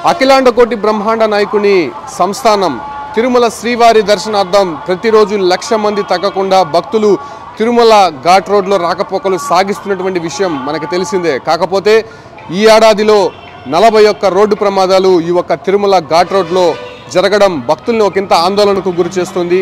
అఖిలాండకోటి బ్రహ్మాండ నాయకుని సంస్థానం తిరుమల శ్రీవారి దర్శనార్థం ప్రతిరోజు 1,00,000 మంది తగ్గకుండా భక్తులు తిరుమల ఘాట్ రోడ్లో రాకపోకలు సాగిస్తున్నటువంటి విషయం మనకు తెలిసిందే. కాకపోతే ఈ ఏడాదిలో 41 రోడ్డు ప్రమాదాలు ఈ ఒక్క తిరుమల ఘాట్ రోడ్లో జరగడం భక్తుల్ని ఒకంత ఆందోళనకు గురి చేస్తుంది.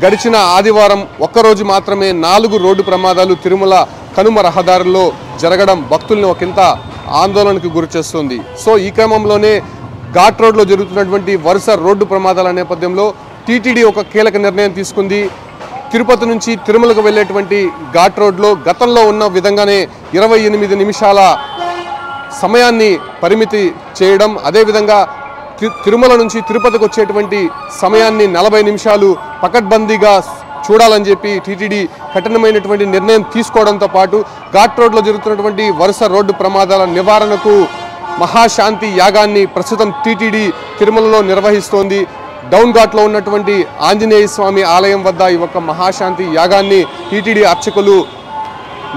గడిచిన ఆదివారం ఒక్కరోజు మాత్రమే 4 రోడ్డు ప్రమాదాలు తిరుమల కనుమ రహదారుల్లో జరగడం భక్తుల్ని ఒకంత ఆందోళనకు గురిచేస్తుంది. సో ఈ క్రమంలోనే ఘాట్ రోడ్లో జరుగుతున్నటువంటి వరుస రోడ్డు ప్రమాదాల నేపథ్యంలో టీటీడీ ఒక కీలక నిర్ణయం తీసుకుంది. తిరుపతి నుంచి తిరుమలకు వెళ్ళేటువంటి ఘాట్ రోడ్లో గతంలో ఉన్న విధంగానే 28 నిమిషాల సమయాన్ని పరిమితి చేయడం, అదేవిధంగా తిరుమల నుంచి తిరుపతికి వచ్చేటువంటి సమయాన్ని 40 నిమిషాలు పకడ్బందీగా చూడాలని చెప్పి టీటీడీ కఠినమైనటువంటి నిర్ణయం తీసుకోవడంతో పాటు ఘాట్ రోడ్లో జరుగుతున్నటువంటి వరుస రోడ్డు ప్రమాదాల నివారణకు మహాశాంతి యాగాన్ని ప్రస్తుతం టీటీడీ తిరుమలలో నిర్వహిస్తోంది. డౌన్ ఘాట్లో ఉన్నటువంటి ఆంజనేయ స్వామి ఆలయం వద్ద ఈ ఒక మహాశాంతి యాగాన్ని టీటీడీ అర్చకులు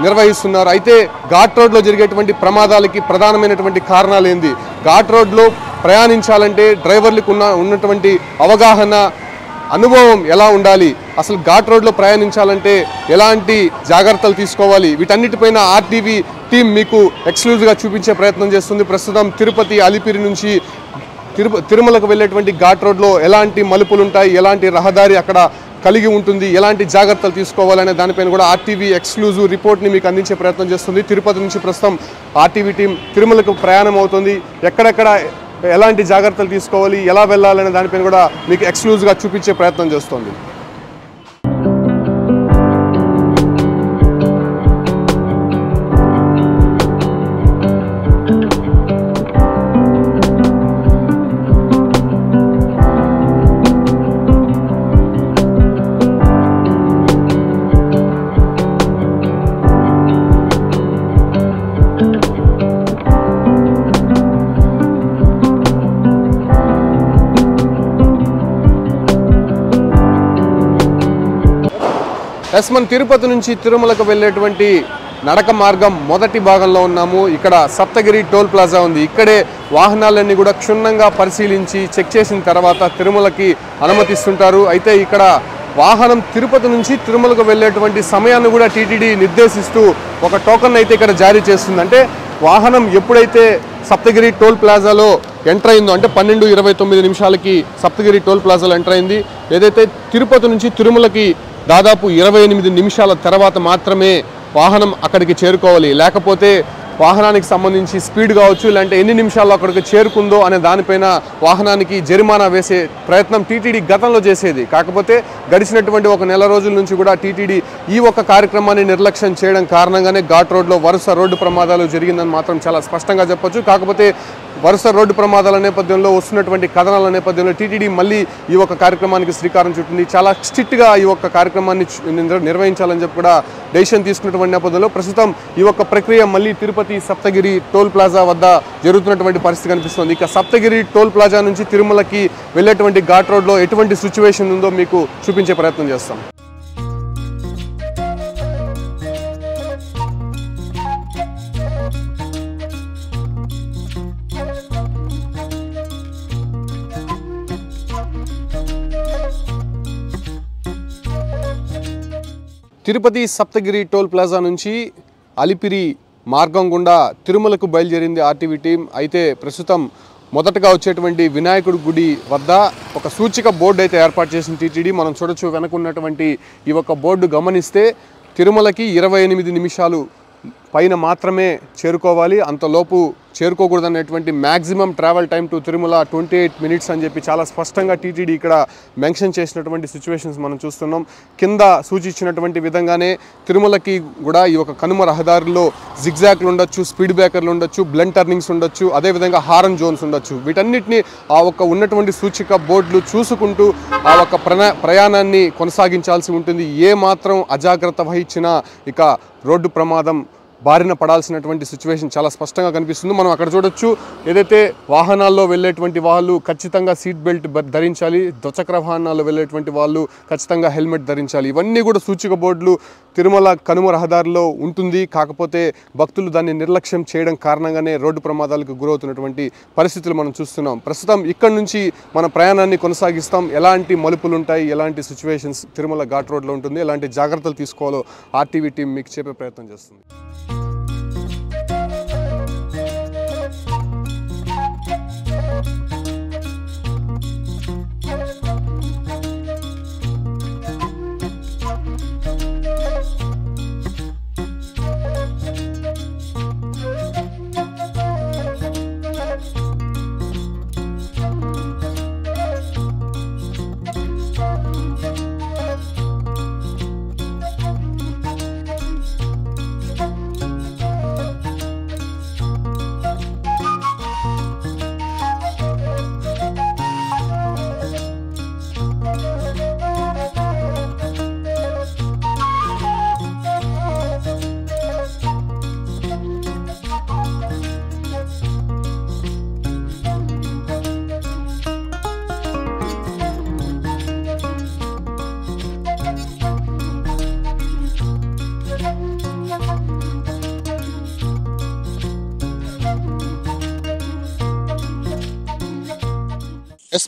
నిర్వహిస్తున్నారు. అయితే ఘాట్ రోడ్లో జరిగేటువంటి ప్రమాదాలకి ప్రధానమైనటువంటి కారణాలు ఏంది, ఘాట్ రోడ్లో ప్రయాణించాలంటే డ్రైవర్లకు ఉన్నటువంటి అవగాహన అనుభవం ఎలా ఉండాలి, అసలు ఘాట్ రోడ్లో ప్రయాణించాలంటే ఎలాంటి జాగ్రత్తలు తీసుకోవాలి, వీటన్నిటిపైన ఆర్టీవీ టీం మీకు ఎక్స్క్లూజివ్గా చూపించే ప్రయత్నం చేస్తుంది. ప్రస్తుతం తిరుపతి అలిపిరి నుంచి తిరుమలకు వెళ్ళేటువంటి ఘాట్ రోడ్లో ఎలాంటి మలుపులు ఉంటాయి, ఎలాంటి రహదారి అక్కడ కలిగి ఉంటుంది, ఎలాంటి జాగ్రత్తలు తీసుకోవాలనే దానిపైన కూడా ఆర్టీవీ ఎక్స్క్లూజివ్ రిపోర్ట్ని మీకు అందించే ప్రయత్నం చేస్తుంది. తిరుపతి నుంచి ప్రస్తుతం ఆర్టీవీ టీం తిరుమలకు ప్రయాణం అవుతుంది. ఎక్కడెక్కడ ఎలాంటి జాగ్రత్తలు తీసుకోవాలి, ఎలా వెళ్ళాలనే దానిపైన కూడా మీకు ఎక్స్క్లూజివ్గా చూపించే ప్రయత్నం చేస్తుంది. మన తిరుపతి నుంచి తిరుమలకు వెళ్ళేటువంటి నడక మార్గం మొదటి భాగంలో ఉన్నాము. ఇక్కడ సప్తగిరి టోల్ ప్లాజా ఉంది. ఇక్కడే వాహనాలన్నీ కూడా క్షుణ్ణంగా పరిశీలించి చెక్ చేసిన తర్వాత తిరుమలకి అనుమతిస్తుంటారు. అయితే ఇక్కడ వాహనం తిరుపతి నుంచి తిరుమలకు వెళ్ళేటువంటి సమయాన్ని కూడా టీటీడీ నిర్దేశిస్తూ ఒక టోకన్ అయితే ఇక్కడ జారీ చేస్తుంది. అంటే వాహనం ఎప్పుడైతే సప్తగిరి టోల్ ప్లాజాలో ఎంటర్ అయిందో, అంటే 12:29 నిమిషాలకి సప్తగిరి టోల్ ప్లాజాలో ఎంటర్ అయింది. ఏదైతే తిరుపతి నుంచి తిరుమలకి దాదాపు 28 నిమిషాల తర్వాత మాత్రమే వాహనం అక్కడికి చేరుకోవాలి. లేకపోతే వాహనానికి సంబంధించి స్పీడ్ కావచ్చు, ఇలాంటి ఎన్ని నిమిషాల్లో అక్కడికి చేరుకుందో అనే దానిపైన వాహనానికి జరిమానా వేసే ప్రయత్నం టీటీడీ గతంలో చేసేది. కాకపోతే గడిచినటువంటి ఒక నెల రోజుల నుంచి కూడా టీటీడీ ఈ ఒక కార్యక్రమాన్ని నిర్లక్ష్యం చేయడం కారణంగానే ఘాట్ రోడ్లో వరుస రోడ్డు ప్రమాదాలు జరిగిందని మాత్రం చాలా స్పష్టంగా చెప్పొచ్చు. కాకపోతే వరుస రోడ్డు ప్రమాదాల నేపథ్యంలో వస్తున్నటువంటి కథనాల నేపథ్యంలో టీటీడీ మళ్ళీ ఈ ఒక కార్యక్రమానికి శ్రీకారం చుట్టింది. చాలా స్ట్రిక్ట్గా ఈ ఒక్క కార్యక్రమాన్ని నిర్వహించాలని చెప్పి కూడా డెసిషన్ తీసుకున్నటువంటి నేపథ్యంలో ప్రస్తుతం ఈ ఒక్క ప్రక్రియ మళ్ళీ తిరుపతి సప్తగిరి టోల్ ప్లాజా వద్ద జరుగుతున్నటువంటి పరిస్థితి కనిపిస్తుంది. ఇక సప్తగిరి టోల్ ప్లాజా నుంచి తిరుమలకి వెళ్ళేటువంటి ఘాట్ రోడ్లో ఎటువంటి సిచ్యువేషన్ ఉందో మీకు చూపించే ప్రయత్నం చేస్తాం. తిరుపతి సప్తగిరి టోల్ ప్లాజా నుంచి అలిపిరి మార్గం గుండా తిరుమలకు బయలుదేరింది ఆర్టీవీ టీం. అయితే ప్రస్తుతం మొదటగా వచ్చేటువంటి వినాయకుడి గుడి వద్ద ఒక సూచిక బోర్డు అయితే ఏర్పాటు చేసిన టీటీడీ. మనం చూడొచ్చు వెనకున్నటువంటి ఈ ఒక బోర్డు గమనిస్తే తిరుమలకి 28 నిమిషాలు పైన మాత్రమే చేరుకోవాలి, అంతలోపు చేరుకోకూడదనేటువంటి maximum travel time to Tirumala 28 minutes అని చెప్పి చాలా స్పష్టంగా టీటీడీ ఇక్కడ మెన్షన్ చేసినటువంటి సిచ్యువేషన్స్ మనం చూస్తున్నాం. కింద సూచించినటువంటి విధంగానే తిరుమలకి కూడా ఈ ఒక కనుమ రహదారుల్లో జిగ్జాగ్లు ఉండొచ్చు, స్పీడ్ బ్రేకర్లు ఉండొచ్చు, బ్లెండ్ టర్నింగ్స్ ఉండొచ్చు, అదేవిధంగా హారన్ జోన్స్ ఉండొచ్చు. వీటన్నిటిని ఆ ఒక్క ఉన్నటువంటి సూచిక బోర్డులు చూసుకుంటూ ఆ ఒక్క ప్రయాణాన్ని కొనసాగించాల్సి ఉంటుంది. ఏ మాత్రం అజాగ్రత్త వహించినా ఇక రోడ్డు ప్రమాదం బారిన పడాల్సినటువంటి సిచ్యువేషన్ చాలా స్పష్టంగా కనిపిస్తుంది. మనం అక్కడ చూడొచ్చు, ఏదైతే వాహనాల్లో వెళ్ళేటువంటి వాళ్ళు ఖచ్చితంగా సీట్ బెల్ట్ ధరించాలి, ద్విచక్ర వాహనాల్లో వెళ్ళేటువంటి వాళ్ళు ఖచ్చితంగా హెల్మెట్ ధరించాలి. ఇవన్నీ కూడా సూచిక బోర్డులు తిరుమల కనుమ రహదారిలో ఉంటుంది. కాకపోతే భక్తులు దాన్ని నిర్లక్ష్యం చేయడం కారణంగానే రోడ్డు ప్రమాదాలకు గురవుతున్నటువంటి పరిస్థితులు మనం చూస్తున్నాం. ప్రస్తుతం ఇక్కడి నుంచి మన ప్రయాణాన్ని కొనసాగిస్తాం. ఎలాంటి మలుపులు ఉంటాయి, ఎలాంటి సిచ్యువేషన్స్ తిరుమల ఘాట్ రోడ్లో ఉంటుంది, ఎలాంటి జాగ్రత్తలు తీసుకోవాలో ఆర్టీవీ టీం మీకు చెప్పే ప్రయత్నం చేస్తుంది.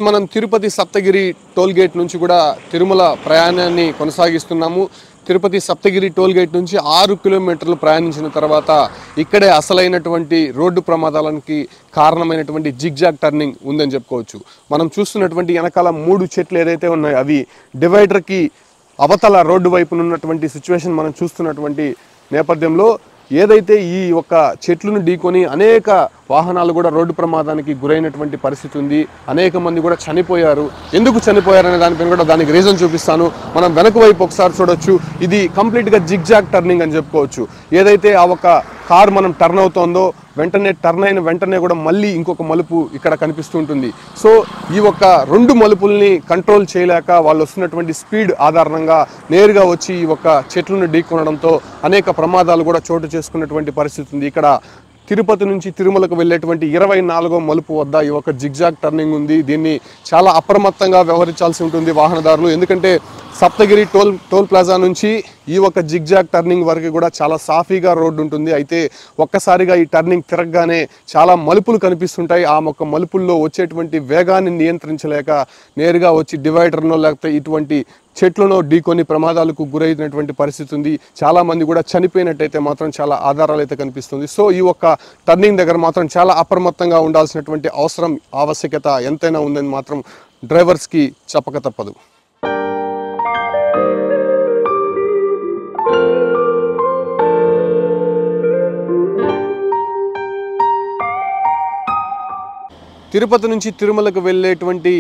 మనం తిరుపతి సప్తగిరి టోల్ గేట్ నుంచి కూడా తిరుమల ప్రయాణాన్ని కొనసాగిస్తున్నాము. తిరుపతి సప్తగిరి టోల్ గేట్ నుంచి 6 కిలోమీటర్లు ప్రయాణించిన తర్వాత ఇక్కడే అసలైనటువంటి రోడ్డు ప్రమాదాలకి కారణమైనటువంటి జిగ్జాగ్ టర్నింగ్ ఉందని చెప్పుకోవచ్చు. మనం చూస్తున్నటువంటి వెనకాల 3 చెట్లు ఏదైతే ఉన్నాయో అవి డివైడర్కి అవతల రోడ్డు వైపున ఉన్నటువంటి సిచ్యువేషన్ మనం చూస్తున్నటువంటి నేపథ్యంలో ఏదైతే ఈ ఒక చెట్లను ఢీకొని అనేక వాహనాలు కూడా రోడ్డు ప్రమాదానికి గురైనటువంటి పరిస్థితి ఉంది. అనేక మంది కూడా చనిపోయారు. ఎందుకు చనిపోయారనే దానిపైన కూడా దానికి రీజన్ చూపిస్తాను. మనం వెనక వైపు ఒకసారి చూడొచ్చు, ఇది కంప్లీట్గా జిగ్జాగ్ టర్నింగ్ అని చెప్పుకోవచ్చు. ఏదైతే ఆ ఒక కార్ మనం టర్న్ అవుతోందో వెంటనే టర్న్ అయిన వెంటనే కూడా మళ్ళీ ఇంకొక మలుపు ఇక్కడ కనిపిస్తూ ఉంటుంది. సో ఈ ఒక 2 మలుపుల్ని కంట్రోల్ చేయలేక వాళ్ళు వస్తున్నటువంటి స్పీడ్ ఆధారంగా నేరుగా వచ్చి ఈ ఒక చెట్లను ఢీకొనడంతో అనేక ప్రమాదాలు కూడా చోటు చేసుకున్నటువంటి పరిస్థితి ఉంది. ఇక్కడ తిరుపతి నుంచి తిరుమలకు వెళ్ళేటువంటి 24వ మలుపు వద్ద ఈ ఒక జిగ్జాగ్ టర్నింగ్ ఉంది. దీన్ని చాలా అప్రమత్తంగా వ్యవహరించాల్సి ఉంటుంది వాహనదారులు. ఎందుకంటే సప్తగిరి టోల్ ప్లాజా నుంచి ఈ ఒక జిగ్జాగ్ టర్నింగ్ వరకు కూడా చాలా సాఫీగా రోడ్డు ఉంటుంది. అయితే ఒక్కసారిగా ఈ టర్నింగ్ తిరగగానే చాలా మలుపులు కనిపిస్తుంటాయి. ఆ ఒక్క మలుపుల్లో వచ్చేటువంటి వేగాన్ని నియంత్రించలేక నేరుగా వచ్చి డివైడర్నో లేకపోతే ఇటువంటి చెట్లను ఢీకొని ప్రమాదాలకు గురైనటువంటి పరిస్థితి ఉంది. చాలామంది కూడా చనిపోయినట్టయితే మాత్రం చాలా ఆధారాలు అయితే కనిపిస్తుంది. సో ఈ ఒక్క టర్నింగ్ దగ్గర మాత్రం చాలా అప్రమత్తంగా ఉండాల్సినటువంటి అవసరం ఆవశ్యకత ఎంతైనా ఉందని మాత్రం డ్రైవర్స్కి చెప్పక తప్పదు. తిరుపతి నుంచి తిరుమలకు వెళ్ళేటువంటి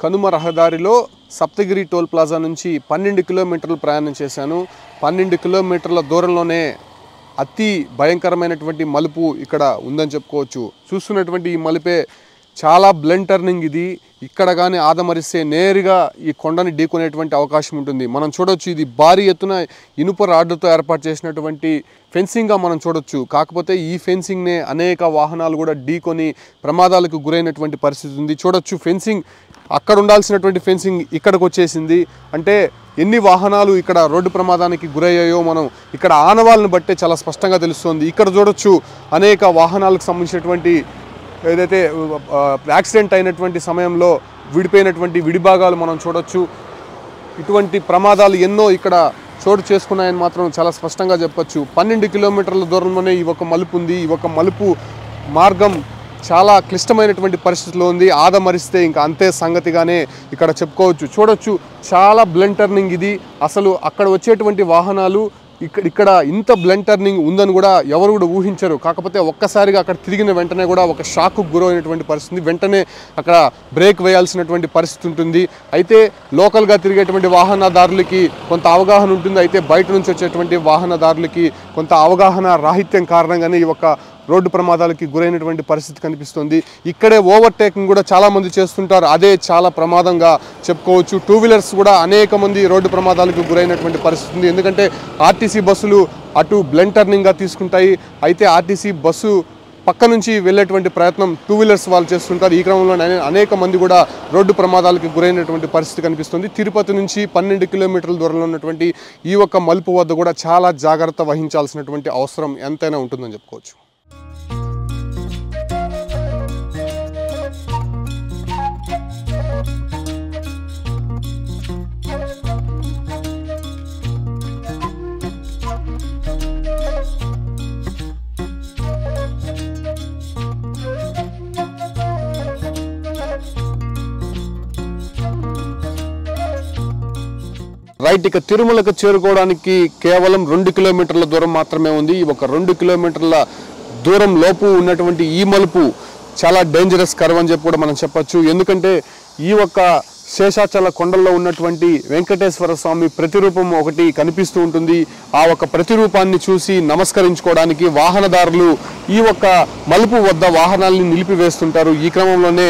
కనుమ రహదారిలో సప్తగిరి టోల్ ప్లాజా నుంచి 12 కిలోమీటర్లు ప్రయాణం చేశాను. 12 కిలోమీటర్ల దూరంలోనే అతి భయంకరమైనటువంటి మలుపు ఇక్కడ ఉందని చెప్పుకోవచ్చు. చూస్తున్నటువంటి ఈ మలుపే చాలా బ్లెండ్ టర్నింగ్. ఇది ఇక్కడ కానీ ఆదమరిస్తే నేరుగా ఈ కొండని ఢీకొనేటువంటి అవకాశం ఉంటుంది. మనం చూడొచ్చు, ఇది భారీ ఎత్తున ఇనుప రాడ్డుతో ఏర్పాటు చేసినటువంటి ఫెన్సింగ్గా మనం చూడొచ్చు. కాకపోతే ఈ ఫెన్సింగ్నే అనేక వాహనాలు కూడా ఢీకొని ప్రమాదాలకు గురైనటువంటి పరిస్థితి ఉంది. చూడొచ్చు, ఫెన్సింగ్ అక్కడ ఉండాల్సినటువంటి ఫెన్సింగ్ ఇక్కడికి వచ్చేసింది. అంటే ఎన్ని వాహనాలు ఇక్కడ రోడ్డు ప్రమాదానికి గురయ్యాయో మనం ఇక్కడ ఆనవాళ్ళని బట్టే చాలా స్పష్టంగా తెలుస్తుంది. ఇక్కడ చూడొచ్చు, అనేక వాహనాలకు సంబంధించినటువంటి ఏదైతే యాక్సిడెంట్ అయినటువంటి సమయంలో విడిపోయినటువంటి విడిభాగాలు మనం చూడొచ్చు. ఇటువంటి ప్రమాదాలు ఎన్నో ఇక్కడ చోటు చేసుకున్నాయని మాత్రం చాలా స్పష్టంగా చెప్పొచ్చు. 12 కిలోమీటర్ల దూరంలోనే ఈ ఒక మలుపు ఉంది. ఈ ఒక మలుపు మార్గం చాలా క్లిష్టమైనటువంటి పరిస్థితిలో ఉంది. ఆదమరిస్తే ఇంకా అంతే సంగతిగానే ఇక్కడ చెప్పుకోవచ్చు. చూడొచ్చు, చాలా బ్లెండ్ టర్నింగ్ ఇది. అసలు అక్కడ వచ్చేటువంటి వాహనాలు ఇక్కడ ఇంత బ్లెండ్ టర్నింగ్ ఉందని కూడా ఎవరు కూడా ఊహించరు. కాకపోతే ఒక్కసారిగా అక్కడ తిరిగిన వెంటనే కూడా ఒక షాక్కు గురైనటువంటి పరిస్థితి, వెంటనే అక్కడ బ్రేక్ వేయాల్సినటువంటి పరిస్థితి ఉంటుంది. అయితే లోకల్గా తిరిగేటువంటి వాహనదారులకి కొంత అవగాహన ఉంటుంది. అయితే బయట నుంచి వచ్చేటువంటి వాహనదారులకి కొంత అవగాహన రాహిత్యం కారణంగానే ఈ ఒక రోడ్డు ప్రమాదాలకి గురైనటువంటి పరిస్థితి కనిపిస్తుంది. ఇక్కడే ఓవర్టేకింగ్ కూడా చాలామంది చేస్తుంటారు. అదే చాలా ప్రమాదంగా చెప్పుకోవచ్చు. టూ వీలర్స్ కూడా అనేక మంది రోడ్డు ప్రమాదాలకు గురైనటువంటి పరిస్థితి ఉంది. ఎందుకంటే ఆర్టీసీ బస్సులు అటు బ్లెండ్ టర్నింగ్గా తీసుకుంటాయి. అయితే ఆర్టీసీ బస్సు పక్క నుంచి వెళ్ళేటువంటి ప్రయత్నం టూ వీలర్స్ వాళ్ళు చేస్తుంటారు. ఈ క్రమంలో అనేక మంది కూడా రోడ్డు ప్రమాదాలకు గురైనటువంటి పరిస్థితి కనిపిస్తుంది. తిరుపతి నుంచి 12 కిలోమీటర్ల దూరంలో ఉన్నటువంటి ఈ ఒక్క మలుపు వద్ద కూడా చాలా జాగ్రత్త వహించాల్సినటువంటి అవసరం ఎంతైనా ఉంటుందని చెప్పుకోవచ్చు. రైట్, ఇక తిరుమలకు చేరుకోవడానికి కేవలం 2 కిలోమీటర్ల దూరం మాత్రమే ఉంది. ఈ ఒక 2 కిలోమీటర్ల దూరం లోపు ఉన్నటువంటి ఈ మలుపు చాలా డేంజరస్ కర్వ్ అని చెప్పి కూడా మనం చెప్పచ్చు. ఎందుకంటే ఈ ఒక్క శేషాచల కొండల్లో ఉన్నటువంటి వెంకటేశ్వర స్వామి ప్రతిరూపం ఒకటి కనిపిస్తూ ఉంటుంది. ఆ ఒక ప్రతిరూపాన్ని చూసి నమస్కరించుకోవడానికి వాహనదారులు ఈ ఒక్క మలుపు వద్ద వాహనాలని నిలిపివేస్తుంటారు. ఈ క్రమంలోనే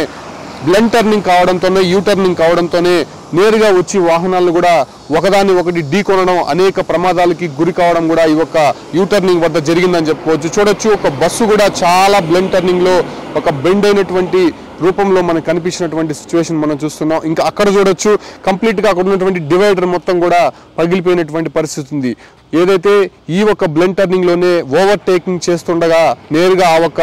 బ్లెండ్ టర్నింగ్ కావడంతోనే, యూ టర్నింగ్ కావడంతోనే నేరుగా వచ్చి వాహనాలను కూడా ఒకదాన్ని ఒకటి ఢీకొనడం, అనేక ప్రమాదాలకి గురి కావడం కూడా ఈ యొక్క యూ టర్నింగ్ వద్ద జరిగిందని చెప్పుకోవచ్చు. చూడొచ్చు, ఒక బస్సు కూడా చాలా బ్లెండ్ టర్నింగ్లో ఒక బెండ్ అయినటువంటి రూపంలో మనకు కనిపించినటువంటి సిచ్యువేషన్ మనం చూస్తున్నాం. ఇంకా అక్కడ చూడొచ్చు, కంప్లీట్గా అక్కడ ఉన్నటువంటి డివైడర్ మొత్తం కూడా పగిలిపోయినటువంటి పరిస్థితి ఉంది. ఏదైతే ఈ ఒక బ్లెండ్ టర్నింగ్లోనే ఓవర్టేకింగ్ చేస్తుండగా నేరుగా ఆ ఒక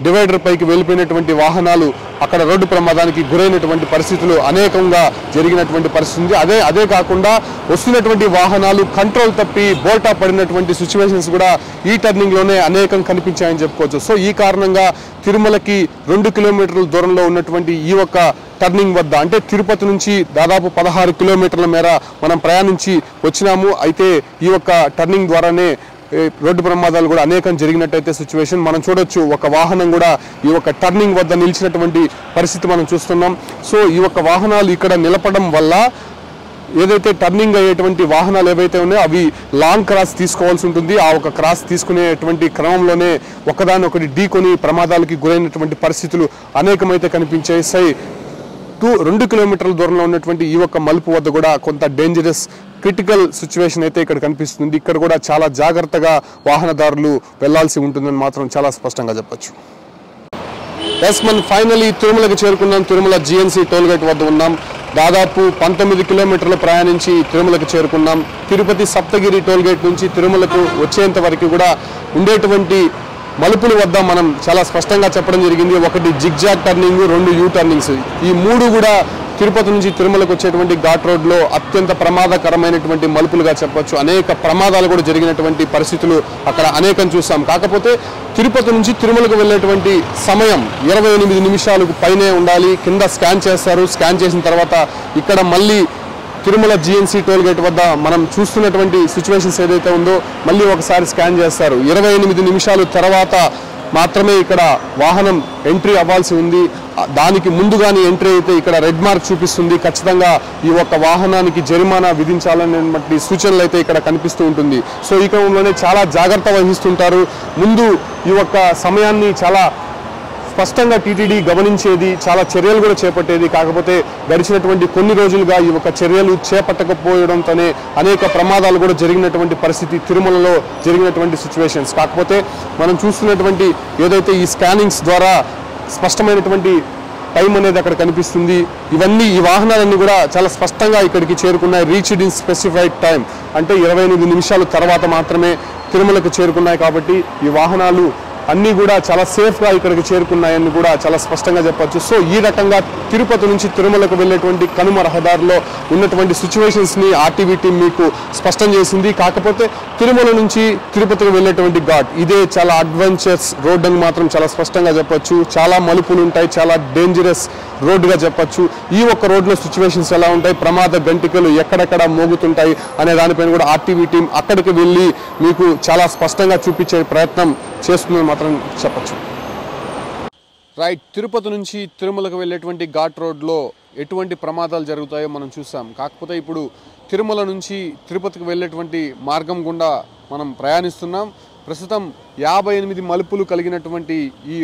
డివైడర్ పైకి వెళ్ళిపోయినటువంటి వాహనాలు అక్కడ రోడ్డు ప్రమాదానికి గురైనటువంటి పరిస్థితులు అనేకంగా జరిగినటువంటి పరిస్థితి ఉంది. అదే కాకుండా వస్తున్నటువంటి వాహనాలు కంట్రోల్ తప్పి బోల్టా పడినటువంటి సిచ్యువేషన్స్ కూడా ఈ టర్నింగ్లోనే అనేకం కనిపించాయని చెప్పుకోవచ్చు. సో ఈ కారణంగా తిరుమలకి 2 కిలోమీటర్ల దూరంలో ఉన్నటువంటి ఈ ఒక టర్నింగ్ వద్ద, అంటే తిరుపతి నుంచి దాదాపు 16 కిలోమీటర్ల మేర మనం ప్రయాణించి వచ్చినాము. అయితే ఈ యొక్క టర్నింగ్ ద్వారానే రోడ్డు ప్రమాదాలు కూడా అనేకం జరిగినట్టయితే సిచ్యువేషన్ మనం చూడొచ్చు. ఒక వాహనం కూడా ఈ ఒక టర్నింగ్ వద్ద నిలిచినటువంటి పరిస్థితి మనం చూస్తున్నాం. సో ఈ యొక్క వాహనాలు ఇక్కడ నిలపడం వల్ల ఏదైతే టర్నింగ్ అయ్యేటువంటి వాహనాలు ఏవైతే ఉన్నాయో అవి లాంగ్ క్రాస్ తీసుకోవాల్సి ఉంటుంది. ఆ ఒక క్రాస్ తీసుకునేటువంటి క్రమంలోనే ఒకదానొకటి ఢీకొని ప్రమాదాలకి గురైనటువంటి పరిస్థితులు అనేకమైతే కనిపించేసాయి. 2 కిలోమీటర్ల దూరంలో ఉన్నటువంటి ఈ ఒక్క మలుపు వద్ద కూడా కొంత డేంజరస్ క్రిటికల్ సిచ్యువేషన్ అయితే ఇక్కడ కనిపిస్తుంది. ఇక్కడ కూడా చాలా జాగ్రత్తగా వాహనదారులు వెళ్లాల్సి ఉంటుందని మాత్రం చాలా స్పష్టంగా చెప్పచ్చు. మనం ఫైనలీ తిరుమలకు చేరుకున్నాం. తిరుమల జిఎన్సి టోల్ గేట్ వద్ద ఉన్నాం. దాదాపు 19 కిలోమీటర్లు ప్రయాణించి తిరుమలకు చేరుకున్నాం. తిరుపతి సప్తగిరి టోల్ గేట్ నుంచి తిరుమలకు వచ్చేంత వరకు కూడా ఉండేటువంటి మలుపుల వద్ద మనం చాలా స్పష్టంగా చెప్పడం జరిగింది. ఒకటి జిగ్జాగ్ టర్నింగ్, 2 యూ టర్నింగ్స్. ఈ 3 కూడా తిరుపతి నుంచి తిరుమలకు వచ్చేటువంటి ఘాట్ రోడ్లో అత్యంత ప్రమాదకరమైనటువంటి మలుపులుగా చెప్పొచ్చు. అనేక ప్రమాదాలు కూడా జరిగినటువంటి పరిస్థితులు అక్కడ అనేకం చూసాం. కాకపోతే తిరుపతి నుంచి తిరుమలకు వెళ్ళేటువంటి సమయం 28 నిమిషాలకు పైనే ఉండాలి. కింద స్కాన్ చేస్తారు. స్కాన్ చేసిన తర్వాత ఇక్కడ మళ్ళీ తిరుమల జిఎన్సి టోల్ గేట్ వద్ద మనం చూస్తున్నటువంటి సిచ్యువేషన్స్ ఏదైతే ఉందో మళ్ళీ ఒకసారి స్కాన్ చేస్తారు. 28 నిమిషాలు తర్వాత మాత్రమే ఇక్కడ వాహనం ఎంట్రీ అవ్వాల్సి ఉంది. దానికి ముందుగానే ఎంట్రీ అయితే ఇక్కడ రెడ్ మార్క్ చూపిస్తుంది. ఖచ్చితంగా ఈ ఒక్క వాహనానికి జరిమానా విధించాలనేటువంటి సూచనలు అయితే ఇక్కడ కనిపిస్తూ ఉంటుంది. సో ఈ క్రమంలోనే చాలా జాగ్రత్త వహిస్తుంటారు. ముందు ఈ ఒక్క సమయాన్ని చాలా స్పష్టంగా టీటీడీ గమనించేది, చాలా చర్యలు కూడా చేపట్టేది. కాకపోతే గడిచినటువంటి కొన్ని రోజులుగా ఈ ఒక చర్యలు చేపట్టకపోవడంతోనే అనేక ప్రమాదాలు కూడా జరిగినటువంటి పరిస్థితి తిరుమలలో జరిగినటువంటి సిచ్యువేషన్స్. కాకపోతే మనం చూస్తున్నటువంటి ఏదైతే ఈ స్కానింగ్స్ ద్వారా స్పష్టమైనటువంటి టైం అనేది అక్కడ కనిపిస్తుంది. ఈ వాహనాలన్నీ కూడా చాలా స్పష్టంగా ఇక్కడికి చేరుకున్నాయి. రీచ్డ్ ఇన్ స్పెసిఫైడ్ టైం, అంటే 28 నిమిషాల తర్వాత మాత్రమే తిరుమలకు చేరుకున్నాయి. కాబట్టి ఈ వాహనాలు అన్నీ కూడా చాలా సేఫ్గా ఇక్కడికి చేరుకున్నాయని కూడా చాలా స్పష్టంగా చెప్పొచ్చు. సో ఈ రకంగా తిరుపతి నుంచి తిరుమలకు వెళ్ళేటువంటి కనుమ రహదారిలో ఉన్నటువంటి సిచ్యువేషన్స్ని ఆర్టీవీ టీం మీకు స్పష్టం చేసింది. కాకపోతే తిరుమల నుంచి తిరుపతికి వెళ్ళేటువంటి ఘాట్ ఇదే చాలా అడ్వెంచర్స్ రోడ్ అని మాత్రం చాలా స్పష్టంగా చెప్పొచ్చు. చాలా మలుపులు ఉంటాయి, చాలా డేంజరస్ రోడ్డుగా చెప్పొచ్చు. ఈ ఒక్క రోడ్లో సిచ్యువేషన్స్ ఎలా ఉంటాయి, ప్రమాద గంటికలు ఎక్కడెక్కడ మోగుతుంటాయి అనే దానిపైన కూడా ఆర్టీవీ టీం అక్కడికి వెళ్ళి మీకు చాలా స్పష్టంగా చూపించే ప్రయత్నం చేస్తుందని మాత్రం చెప్పచ్చు. రైట్, తిరుపతి నుంచి తిరుమలకు వెళ్ళేటువంటి ఘాట్ రోడ్లో ఎటువంటి ప్రమాదాలు జరుగుతాయో మనం చూసాం. కాకపోతే ఇప్పుడు తిరుమల నుంచి తిరుపతికి వెళ్ళేటువంటి మార్గం గుండా మనం ప్రయాణిస్తున్నాం. ప్రస్తుతం 58 మలుపులు కలిగినటువంటి ఈ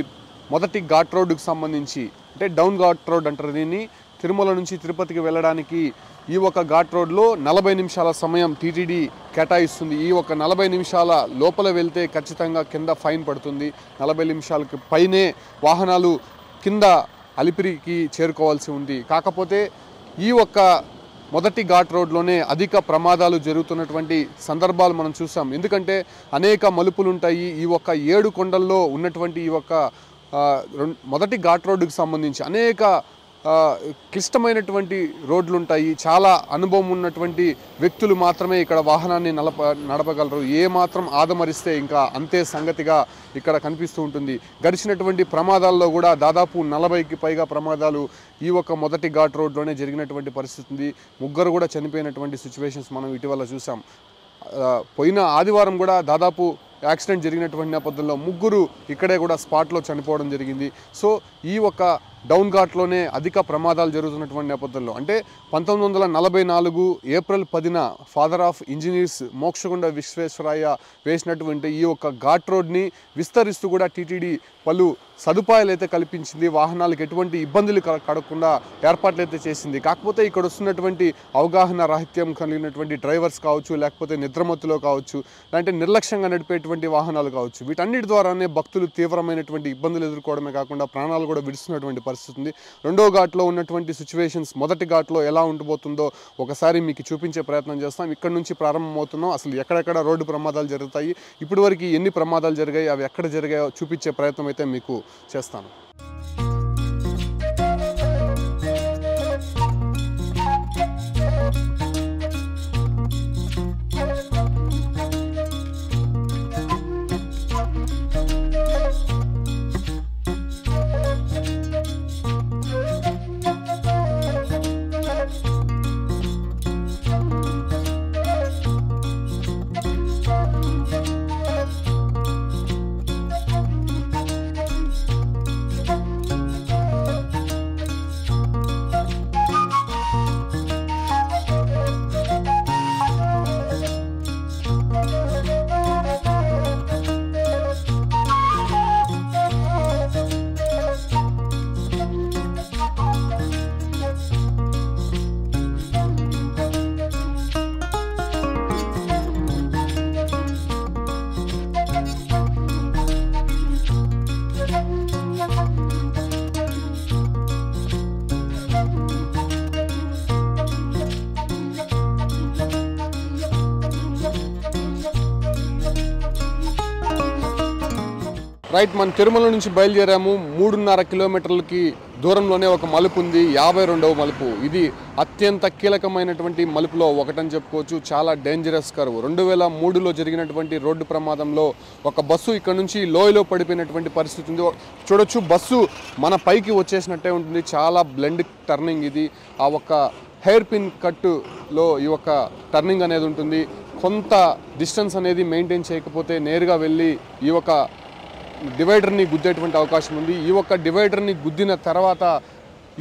మొదటి ఘాట్ రోడ్డుకు సంబంధించి, అంటే డౌన్ ఘాట్ రోడ్ అంటారు దీన్ని, తిరుమల నుంచి తిరుపతికి వెళ్ళడానికి ఈ ఒక ఘాట్ రోడ్లో 40 నిమిషాల సమయం టీటీడీ కేటాయిస్తుంది. ఈ ఒక 40 నిమిషాల లోపల వెళ్తే ఖచ్చితంగా కింద ఫైన్ పడుతుంది. 40 నిమిషాలకి పైనే వాహనాలు కింద అలిపిరికి చేరుకోవాల్సి ఉంది. కాకపోతే ఈ ఒక్క మొదటి ఘాట్ రోడ్లోనే అధిక ప్రమాదాలు జరుగుతున్నటువంటి సందర్భాలు మనం చూసాం. ఎందుకంటే అనేక మలుపులు ఉంటాయి. ఈ ఒక్క 7 కొండల్లో ఉన్నటువంటి ఈ ఒక్క మొదటి ఘాట్ రోడ్డుకు సంబంధించి అనేక క్లిష్టమైనటువంటి రోడ్లు ఉంటాయి. చాలా అనుభవం ఉన్నటువంటి వ్యక్తులు మాత్రమే ఇక్కడ వాహనాన్ని నడపగలరు. ఏ మాత్రం ఆదమరిస్తే ఇంకా అంతే సంగతిగా ఇక్కడ కనిపిస్తూ ఉంటుంది. గడిచినటువంటి ప్రమాదాల్లో కూడా దాదాపు 40కి పైగా ప్రమాదాలు ఈ ఒక మొదటి ఘాట్ రోడ్లోనే జరిగినటువంటి పరిస్థితి ఉంది. 3 కూడా చనిపోయినటువంటి సిచ్యువేషన్స్ మనం ఇటీవల చూసాం. పోయిన ఆదివారం కూడా దాదాపు యాక్సిడెంట్ జరిగినటువంటి నేపథ్యంలో 3 ఇక్కడే కూడా స్పాట్లో చనిపోవడం జరిగింది. సో ఈ ఒక డౌన్ ఘాట్లోనే అధిక ప్రమాదాలు జరుగుతున్నటువంటి నేపథ్యంలో, అంటే 1944 ఏప్రిల్ 10న father of engineers Mokshagunda Visvesvaraya వేసినటువంటి ఈ ఒక ఘాట్ రోడ్ని విస్తరిస్తూ కూడా టీటీడీ పలు సదుపాయాలు అయితే కల్పించింది. వాహనాలకు ఎటువంటి ఇబ్బందులు కలగకుండా ఏర్పాట్లు అయితే చేసింది. కాకపోతే ఇక్కడ వస్తున్నటువంటి అవగాహన రాహిత్యం కలిగినటువంటి డ్రైవర్స్ కావచ్చు, లేకపోతే నిద్రమత్తులో కావచ్చు, అంటే నిర్లక్ష్యంగా నడిపేటువంటి వాహనాలు కావచ్చు, వీటన్నిటి ద్వారానే భక్తులు తీవ్రమైనటువంటి ఇబ్బందులు ఎదుర్కోవడమే కాకుండా ప్రాణాలు కూడా విడుస్తున్నటువంటి పరిస్థితి ఉంది. రెండో ఘాట్లో ఉన్నటువంటి సిచ్యువేషన్స్ మొదటి ఘాట్లో ఎలా ఉండిపోతుందో ఒకసారి మీకు చూపించే ప్రయత్నం చేస్తాం. ఇక్కడ నుంచి ప్రారంభమవుతున్నాం. అసలు ఎక్కడెక్కడ రోడ్డు ప్రమాదాలు జరుగుతాయి, ఇప్పటివరకు ఎన్ని ప్రమాదాలు జరిగాయి, అవి ఎక్కడ జరిగాయో చూపించే ప్రయత్నం అయితే మీకు చేస్తాను. రైట్, మన తిరుమల నుంచి బయలుదేరాము. 3.5 కిలోమీటర్లకి దూరంలోనే ఒక మలుపు ఉంది, 52వ మలుపు. ఇది అత్యంత కీలకమైనటువంటి మలుపులో ఒకటని చెప్పుకోవచ్చు. చాలా డేంజరస్ కర్వ్. 2003లో జరిగినటువంటి రోడ్డు ప్రమాదంలో ఒక బస్సు ఇక్కడ నుంచి లోయలో పడిపోయినటువంటి పరిస్థితి ఉంది. చూడొచ్చు, బస్సు మన పైకి వచ్చేసినట్టే ఉంటుంది. చాలా బ్లెండ్ టర్నింగ్ ఇది. ఆ ఒక్క హెయిర్ పిన్ కట్టులో ఈ ఒక టర్నింగ్ అనేది ఉంటుంది. కొంత డిస్టెన్స్ అనేది మెయింటైన్ చేయకపోతే నేరుగా వెళ్ళి ఈ ఒక డివైడర్ని గుద్దేటువంటి అవకాశం ఉంది. ఈ ఒక్క డివైడర్ని గుద్దిన తర్వాత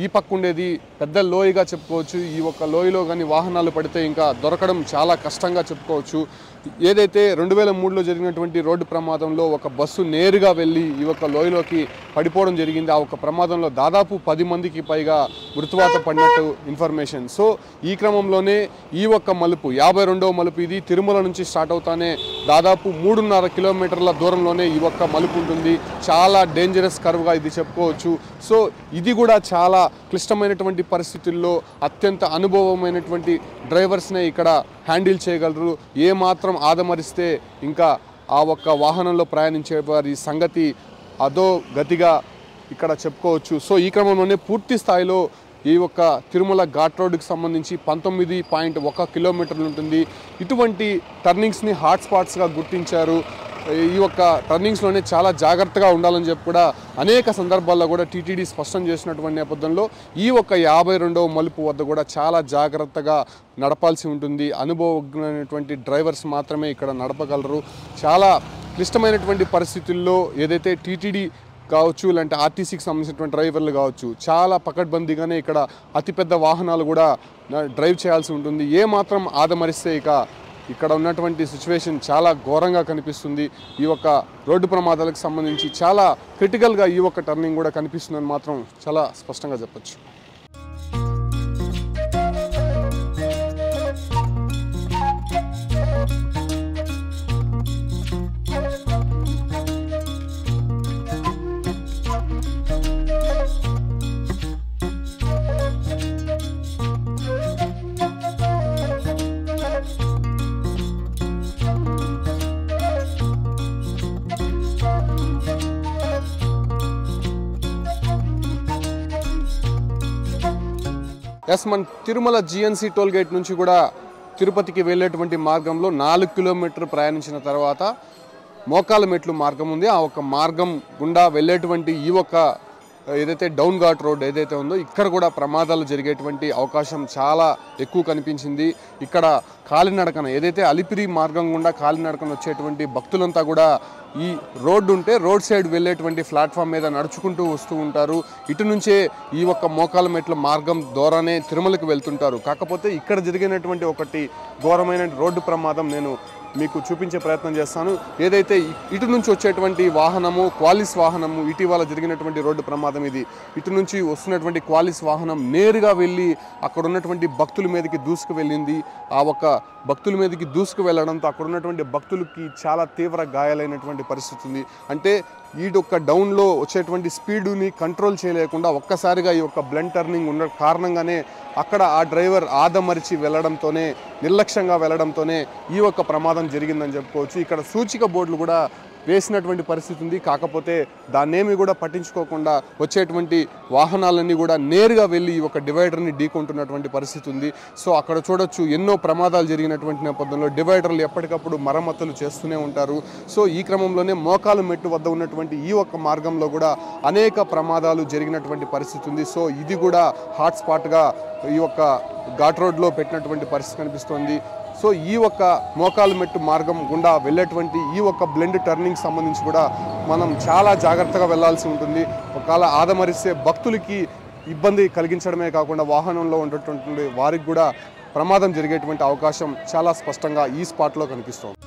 ఈ పక్క ఉండేది పెద్ద లోయగా చెప్పుకోవచ్చు. ఈ ఒక్క లోయలో కానీ వాహనాలు పడితే ఇంకా దొరకడం చాలా కష్టంగా చెప్పుకోవచ్చు. ఏదైతే 2003లో జరిగినటువంటి రోడ్డు ప్రమాదంలో ఒక బస్సు నేరుగా వెళ్ళి ఈ ఒక్క లోయలోకి పడిపోవడం జరిగింది. ఆ ఒక ప్రమాదంలో దాదాపు 10 మందికి పైగా మృతువాత పడినట్టు ఇన్ఫర్మేషన్. సో ఈ క్రమంలోనే ఈ ఒక్క మలుపు 52వ మలుపు ఇది. తిరుమల నుంచి స్టార్ట్ అవుతానే దాదాపు 3.5 కిలోమీటర్ల దూరంలోనే ఈ ఒక్క మలుపు ఉంటుంది. చాలా డేంజరస్ కర్వ్గా ఇది చెప్పుకోవచ్చు. సో ఇది కూడా చాలా క్లిష్టమైనటువంటి పరిస్థితుల్లో అత్యంత అనుభవమైనటువంటి డ్రైవర్స్నే ఇక్కడ హ్యాండిల్ చేయగలరు. ఏ మాత్రం ఆదమరిస్తే ఇంకా ఆ ఒక్క వాహనంలో ప్రయాణించే వారి సంగతి అదో గతిగా ఇక్కడ చెప్పుకోవచ్చు. సో ఈ క్రమంలోనే పూర్తి స్థాయిలో ఈ ఒక్క తిరుమల ఘాట్ రోడ్డుకి సంబంధించి 19.1 కిలోమీటర్లు ఉంటుంది. ఇటువంటి టర్నింగ్స్ని హాట్స్పాట్స్గా గుర్తించారు. ఈ యొక్క టర్నింగ్స్లోనే చాలా జాగ్రత్తగా ఉండాలని చెప్పి కూడా అనేక సందర్భాల్లో కూడా టీటీడీ స్పష్టం చేసినటువంటి నేపథ్యంలో ఈ ఒక్క 52వ మలుపు వద్ద కూడా చాలా జాగ్రత్తగా నడపాల్సి ఉంటుంది. అనుభవజ్ఞమైనటువంటి డ్రైవర్స్ మాత్రమే ఇక్కడ నడపగలరు. చాలా క్లిష్టమైనటువంటి పరిస్థితుల్లో ఏదైతే టీటీడీ కావచ్చు, లేదంటే ఆర్టీసీకి సంబంధించినటువంటి డ్రైవర్లు కావచ్చు, చాలా పకడ్బందీగానే ఇక్కడ అతిపెద్ద వాహనాలు కూడా డ్రైవ్ చేయాల్సి ఉంటుంది. ఏ మాత్రం ఆదమరిస్తే ఇక్కడ ఉన్నటువంటి సిచ్యువేషన్ చాలా ఘోరంగా కనిపిస్తుంది. ఈ ఒక్క రోడ్డు ప్రమాదాలకు సంబంధించి చాలా క్రిటికల్గా ఈ ఒక్క టర్నింగ్ కూడా కనిపిస్తుందని మాత్రం చాలా స్పష్టంగా చెప్పచ్చు. మన తిరుమల జిఎన్సి టోల్ గేట్ నుంచి కూడా తిరుపతికి వెళ్ళేటువంటి మార్గంలో 4 కిలోమీటర్లు ప్రయాణించిన తర్వాత మోకాల మెట్లు మార్గం ఉంది. ఆ ఒక మార్గం గుండా వెళ్ళేటువంటి ఈ ఒక్క ఏదైతే డౌన్ ఘాట్ రోడ్ ఏదైతే ఉందో ఇక్కడ కూడా ప్రమాదాలు జరిగేటువంటి అవకాశం చాలా ఎక్కువ కనిపించింది. ఇక్కడ కాలినడకన ఏదైతే అలిపిరి మార్గం గుండా కాలినడకన వచ్చేటువంటి భక్తులంతా కూడా ఈ రోడ్డు ఉంటే రోడ్ సైడ్ వెళ్ళేటువంటి ప్లాట్ఫామ్ మీద నడుచుకుంటూ వస్తూ ఉంటారు. ఇటు నుంచే ఈ ఒక్క మోకాల మెట్ల మార్గం ద్వారానే తిరుమలకి వెళ్తుంటారు. కాకపోతే ఇక్కడ జరిగినటువంటి ఒకటి ఘోరమైన రోడ్డు ప్రమాదం నేను మీకు చూపించే ప్రయత్నం చేస్తాను. ఏదైతే ఇటు నుంచి వచ్చేటువంటి వాహనము క్వాలిస్ వాహనము ఇటీవల జరిగినటువంటి రోడ్డు ప్రమాదం ఇది. ఇటు నుంచి వస్తున్నటువంటి క్వాలిస్ వాహనం నేరుగా వెళ్ళి అక్కడ ఉన్నటువంటి భక్తుల మీదకి దూసుకు వెళ్ళింది. ఆ ఒక్క భక్తుల మీదకి దూసుకు వెళ్ళడంతో అక్కడ ఉన్నటువంటి భక్తులకి చాలా తీవ్ర గాయాలైనటువంటి పరిస్థితి ఉంది. అంటే ఈడొక్క డౌన్లో వచ్చేటువంటి స్పీడుని కంట్రోల్ చేయలేకుండా ఒక్కసారిగా ఈ యొక్క బ్లండ్ టర్నింగ్ ఉన్న కారణంగానే అక్కడ ఆ డ్రైవర్ ఆదమరిచి వెళ్ళడంతోనే నిర్లక్ష్యంగా వెళ్ళడంతోనే ఈ ఒక్క ప్రమాదం జరిగిందని చెప్పుకోవచ్చు. ఇక్కడ సూచిక బోర్డులు కూడా వేసినటువంటి పరిస్థితి ఉంది. కాకపోతే దాన్నేమి కూడా పట్టించుకోకుండా వచ్చేటువంటి వాహనాలన్నీ కూడా నేరుగా వెళ్ళి ఒక డివైడర్ని ఢీకొంటున్నటువంటి పరిస్థితి ఉంది. సో అక్కడ చూడొచ్చు ఎన్నో ప్రమాదాలు జరిగినటువంటి నేపథ్యంలో డివైడర్లు ఎప్పటికప్పుడు మరమ్మతులు చేస్తూనే ఉంటారు. సో ఈ క్రమంలోనే మోకాలు మెట్టు వద్ద ఉన్నటువంటి ఈ ఒక్క మార్గంలో కూడా అనేక ప్రమాదాలు జరిగినటువంటి పరిస్థితి ఉంది. సో ఇది కూడా హాట్స్పాట్గా ఈ ఒక్క ఘాట్ రోడ్లో పెట్టినటువంటి పరిస్థితి కనిపిస్తోంది. సో ఈ ఒక్క మోకాలు మెట్టు మార్గం గుండా వెళ్ళేటువంటి ఈ ఒక్క బ్లెండ్ టర్నింగ్ సంబంధించి కూడా మనం చాలా జాగ్రత్తగా వెళ్లాల్సి ఉంటుంది. ఒకవేళ ఆదమరిస్తే భక్తులకి ఇబ్బంది కలిగించడమే కాకుండా వాహనంలో ఉన్నటువంటి వారికి కూడా ప్రమాదం జరిగేటువంటి అవకాశం చాలా స్పష్టంగా ఈ స్పాట్లో కనిపిస్తోంది.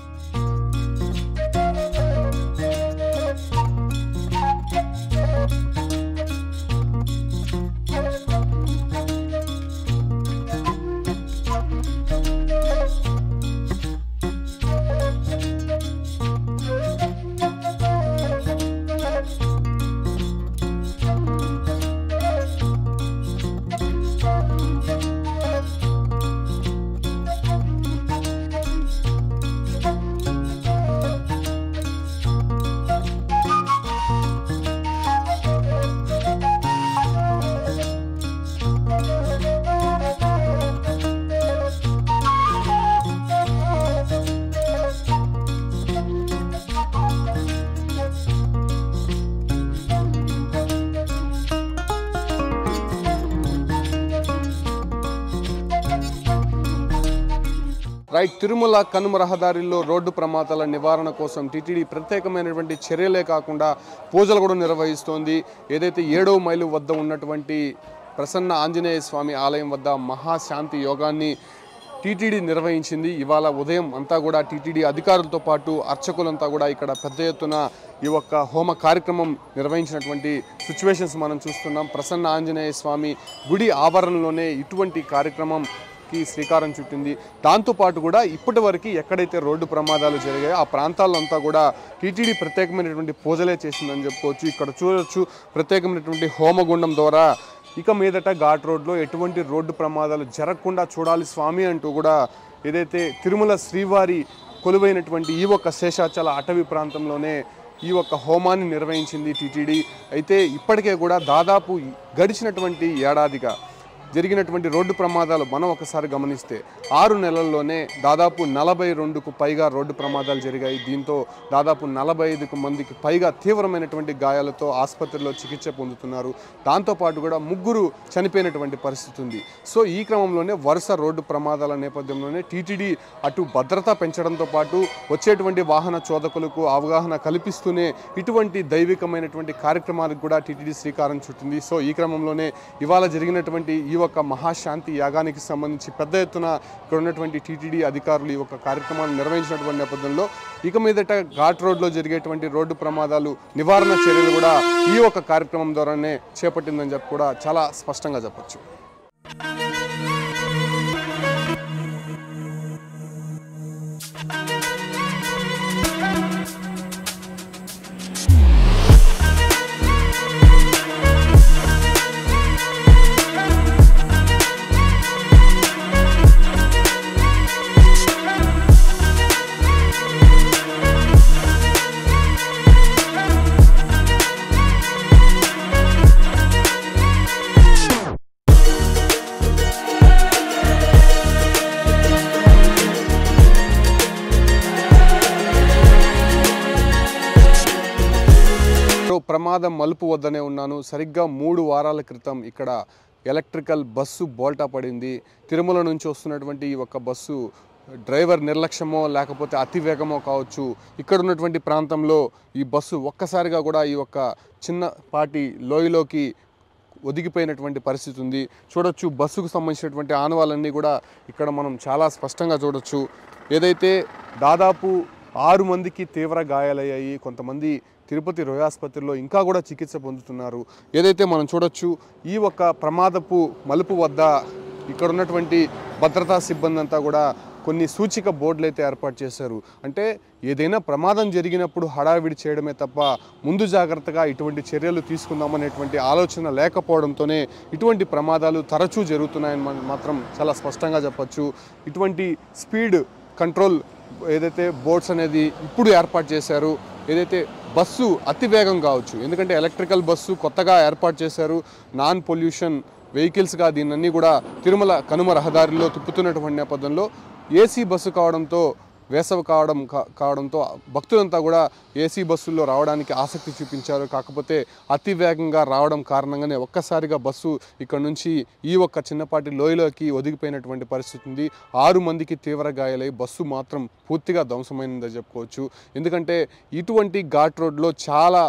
రైట్, తిరుమల కనుమ రహదారిలో రోడ్డు ప్రమాదాల నివారణ కోసం టీటీడీ ప్రత్యేకమైనటువంటి చర్యలే కాకుండా పూజలు కూడా నిర్వహిస్తోంది. ఏదైతే 7వ మైలు వద్ద ఉన్నటువంటి ప్రసన్న ఆంజనేయ స్వామి ఆలయం వద్ద మహాశాంతి యోగాన్ని టీటీడీ నిర్వహించింది. ఇవాళ ఉదయం అంతా కూడా టీటీడీ అధికారులతో పాటు అర్చకులంతా కూడా ఇక్కడ పెద్ద ఎత్తున ఈ ఒక్క హోమ కార్యక్రమం నిర్వహించినటువంటి సిచ్యువేషన్స్ మనం చూస్తున్నాం. ప్రసన్న ఆంజనేయ స్వామి గుడి ఆవరణలోనే ఇటువంటి కార్యక్రమంకి శ్రీకారం చుట్టింది. దాంతోపాటు కూడా ఇప్పటి వరకు ఎక్కడైతే రోడ్డు ప్రమాదాలు జరిగాయో ఆ ప్రాంతాలంతా కూడా టీటీడీ ప్రత్యేకమైనటువంటి పూజలే చేసిందని చెప్పుకోవచ్చు. ఇక్కడ చూడొచ్చు ప్రత్యేకమైనటువంటి హోమగుండం ద్వారా ఇక మీదట ఘాట్ రోడ్లో ఎటువంటి రోడ్డు ప్రమాదాలు జరగకుండా చూడాలి స్వామి అంటూ కూడా ఏదైతే తిరుమల శ్రీవారి కొలువైనటువంటి ఈ ఒక్క శేషాచల అటవీ ప్రాంతంలోనే ఈ ఒక్క హోమాన్ని నిర్వహించింది టీటీడీ. అయితే ఇప్పటికే కూడా దాదాపు గడిచినటువంటి ఏడాదిగా జరిగినటువంటి రోడ్డు ప్రమాదాలు మనం ఒకసారి గమనిస్తే 6 నెలల్లోనే దాదాపు 42కు పైగా రోడ్డు ప్రమాదాలు జరిగాయి. దీంతో దాదాపు 45 మందికి పైగా తీవ్రమైనటువంటి గాయాలతో ఆసుపత్రిలో చికిత్స పొందుతున్నారు. దాంతోపాటు కూడా 3 చనిపోయినటువంటి పరిస్థితి ఉంది. సో ఈ క్రమంలోనే వరుస రోడ్డు ప్రమాదాల నేపథ్యంలోనే టీటీడీ అటు భద్రత పెంచడంతో పాటు వచ్చేటువంటి వాహన చోదకులకు అవగాహన కల్పిస్తూనే ఇటువంటి దైవికమైనటువంటి కార్యక్రమాలకు కూడా టీటీడీ శ్రీకారం చుట్టింది. సో ఈ క్రమంలోనే ఇవాళ జరిగినటువంటి ఈ ఒక మహాశాంతి యాగానికి సంబంధించి పెద్ద ఎత్తున ఇక్కడ ఉన్నటువంటి టీటీడీ అధికారులు ఈ ఒక కార్యక్రమాన్ని నిర్వహించినటువంటి నేపథ్యంలో ఇక మీదట ఘాట్ రోడ్లో జరిగేటువంటి రోడ్డు ప్రమాదాలు నివారణ చర్యలు కూడా ఈ ఒక కార్యక్రమం ద్వారానే చేపట్టిందని చెప్పి కూడా చాలా స్పష్టంగా చెప్పొచ్చు. ప్రమాదం మలుపు వద్దనే ఉన్నాను. సరిగ్గా 3 వారాల క్రితం ఇక్కడ ఎలక్ట్రికల్ బస్సు బోల్టా పడింది. తిరుమల నుంచి వస్తున్నటువంటి ఈ ఒక్క బస్సు డ్రైవర్ నిర్లక్ష్యమో లేకపోతే అతివేగమో కావచ్చు, ఇక్కడ ఉన్నటువంటి ప్రాంతంలో ఈ బస్సు ఒక్కసారిగా కూడా ఈ ఒక్క చిన్నపాటి లోయలోకి ఒదిగిపోయినటువంటి పరిస్థితి ఉంది. చూడొచ్చు బస్సుకు సంబంధించినటువంటి ఆనవాళ్ళన్నీ కూడా ఇక్కడ మనం చాలా స్పష్టంగా చూడొచ్చు. ఏదైతే దాదాపు 6 మందికి తీవ్ర గాయాలయ్యాయి. కొంతమంది తిరుపతి రోయ ఆసుపత్రిలో ఇంకా కూడా చికిత్స పొందుతున్నారు. ఏదైతే మనం చూడొచ్చు ఈ ఒక్క ప్రమాదపు మలుపు వద్ద ఇక్కడ ఉన్నటువంటి భద్రతా సిబ్బంది అంతా కూడా కొన్ని సూచిక బోర్డులు అయితే ఏర్పాటు చేశారు. అంటే ఏదైనా ప్రమాదం జరిగినప్పుడు హడావిడి చేయడమే తప్ప ముందు జాగ్రత్తగా ఇటువంటి చర్యలు తీసుకుందామనేటువంటి ఆలోచన లేకపోవడంతోనే ఇటువంటి ప్రమాదాలు తరచూ జరుగుతున్నాయని మాత్రం చాలా స్పష్టంగా చెప్పచ్చు. ఇటువంటి స్పీడ్ కంట్రోల్ ఏదైతే బోర్డ్స్ అనేది ఇప్పుడు ఏర్పాటు చేశారు, ఏదైతే బస్సు అతివేగం కావచ్చు, ఎందుకంటే ఎలక్ట్రికల్ బస్సు కొత్తగా ఏర్పాటు చేశారు, నాన్ పొల్యూషన్ వెహికల్స్గా దీన్ని కూడా తిరుమల కనుమ రహదారిలో తిప్పుతున్నటువంటి నేపథ్యంలో ఏసీ బస్సు కావడంతో వేసవి కావడంతో భక్తులంతా కూడా ఏసీ బస్సుల్లో రావడానికి ఆసక్తి చూపించారు. కాకపోతే అతి వేగంగా రావడం కారణంగానే ఒక్కసారిగా బస్సు ఇక్కడ నుంచి ఈ ఒక్క చిన్నపాటి లోయలోకి ఒదిగిపోయినటువంటి పరిస్థితి ఉంది. 6 మందికి తీవ్ర గాయాలై బస్సు మాత్రం పూర్తిగా ధ్వంసమైందని చెప్పుకోవచ్చు. ఎందుకంటే ఇటువంటి ఘాట్ రోడ్లో చాలా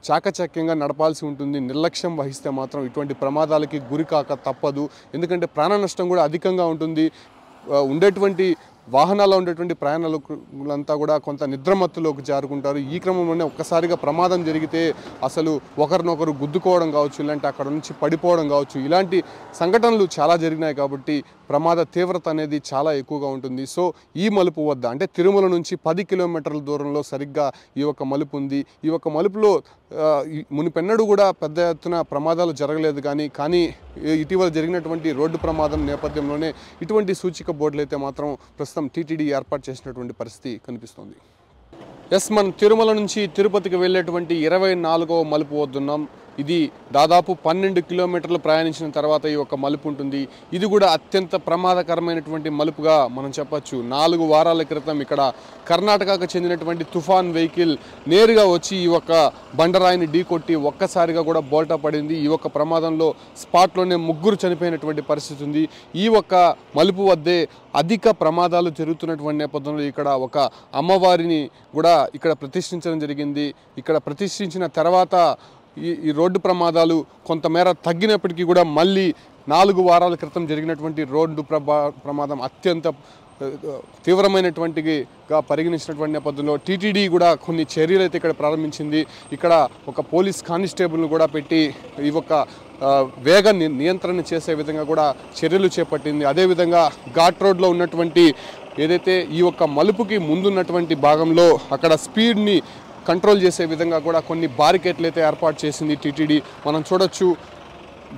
చాకచక్యంగా నడపాల్సి ఉంటుంది. నిర్లక్ష్యం వహిస్తే మాత్రం ఇటువంటి ప్రమాదాలకి గురి కాక తప్పదు. ఎందుకంటే ప్రాణ నష్టం కూడా అధికంగా ఉంటుంది. ఉండేటువంటి వాహనాల్లో ఉండేటువంటి ప్రయాణాలంతా కూడా కొంత నిద్రమత్తులోకి జారుకుంటారు. ఈ క్రమంలోనే ఒక్కసారిగా ప్రమాదం జరిగితే అసలు ఒకరినొకరు గుద్దుకోవడం కావచ్చు, ఇలాంటి అక్కడ నుంచి పడిపోవడం కావచ్చు, ఇలాంటి సంఘటనలు చాలా జరిగినాయి. కాబట్టి ప్రమాద తీవ్రత అనేది చాలా ఎక్కువగా ఉంటుంది. సో ఈ మలుపు వద్ద అంటే తిరుమల నుంచి 10 కిలోమీటర్ల దూరంలో సరిగ్గా ఈ ఒక మలుపు ఉంది. ఈ ఒక మలుపులో మునిపెన్నడూ కూడా పెద్ద ఎత్తున ప్రమాదాలు జరగలేదు. కానీ ఇటీవల జరిగినటువంటి రోడ్డు ప్రమాదం నేపథ్యంలోనే ఇటువంటి సూచిక బోర్డులు అయితే మాత్రం ప్రస్తుతం టీటీడీ ఏర్పాటు చేసినటువంటి పరిస్థితి కనిపిస్తుంది. మనం తిరుమల నుంచి తిరుపతికి వెళ్ళేటువంటి 24వ మలుపు వద్దున్నాం. ఇది దాదాపు 12 కిలోమీటర్లు ప్రయాణించిన తర్వాత ఈ ఒక మలుపు ఉంటుంది. ఇది కూడా అత్యంత ప్రమాదకరమైనటువంటి మలుపుగా మనం చెప్పచ్చు. 4 వారాల క్రితం ఇక్కడ కర్ణాటకకు చెందినటువంటి తుఫాన్ వెహికల్ నేరుగా వచ్చి ఈ ఒక బండరాయిని ఢీకొట్టి ఒక్కసారిగా కూడా బోల్టా పడింది. ఈ ఒక ప్రమాదంలో స్పాట్లోనే 3 చనిపోయినటువంటి పరిస్థితి ఉంది. ఈ ఒక మలుపు వద్దే అధిక ప్రమాదాలు జరుగుతున్నటువంటి నేపథ్యంలో ఇక్కడ ఒక అమ్మవారిని కూడా ఇక్కడ ప్రతిష్ఠించడం జరిగింది. ఇక్కడ ప్రతిష్ఠించిన తర్వాత ఈ రోడ్డు ప్రమాదాలు కొంతమేర తగ్గినప్పటికీ కూడా మళ్ళీ 4 వారాల క్రితం జరిగినటువంటి రోడ్డు ప్రమాదం అత్యంత తీవ్రమైనటువంటిగా పరిగణించినటువంటి నేపథ్యంలో టీటీడీ కూడా కొన్ని చర్యలు అయితే ఇక్కడ ప్రారంభించింది. ఇక్కడ ఒక పోలీస్ కానిస్టేబుల్ను కూడా పెట్టి ఈ ఒక వేగ నియంత్రణ చేసే విధంగా కూడా చర్యలు చేపట్టింది. అదేవిధంగా ఘాట్ రోడ్లో ఉన్నటువంటి ఏదైతే ఈ యొక్క మలుపుకి ముందున్నటువంటి భాగంలో అక్కడ స్పీడ్ని కంట్రోల్ చేసే విధంగా కూడా కొన్ని బారికేట్లు అయితే ఏర్పాటు చేసింది టీటీడీ. మనం చూడొచ్చు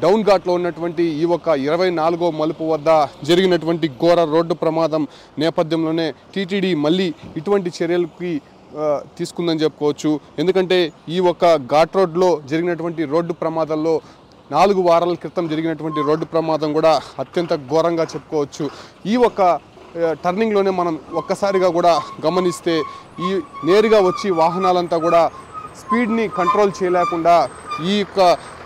డౌన్ ఘాట్లో ఉన్నటువంటి ఈ ఒక 24వ మలుపు వద్ద జరిగినటువంటి ఘోర రోడ్డు ప్రమాదం నేపథ్యంలోనే టీటీడీ మళ్ళీ ఇటువంటి చర్యలకి తీసుకుందని చెప్పుకోవచ్చు. ఎందుకంటే ఈ ఒక ఘాట్ రోడ్లో జరిగినటువంటి రోడ్డు ప్రమాదాల్లో 4 వారాల క్రితం జరిగినటువంటి రోడ్డు ప్రమాదం కూడా అత్యంత ఘోరంగా చెప్పుకోవచ్చు. ఈ ఒక టర్నింగ్లోనే మనం ఒక్కసారిగా కూడా గమనిస్తే ఈ నేరుగా వచ్చి వాహనాలంతా కూడా స్పీడ్ని కంట్రోల్ చేయలేకుండా ఈ యొక్క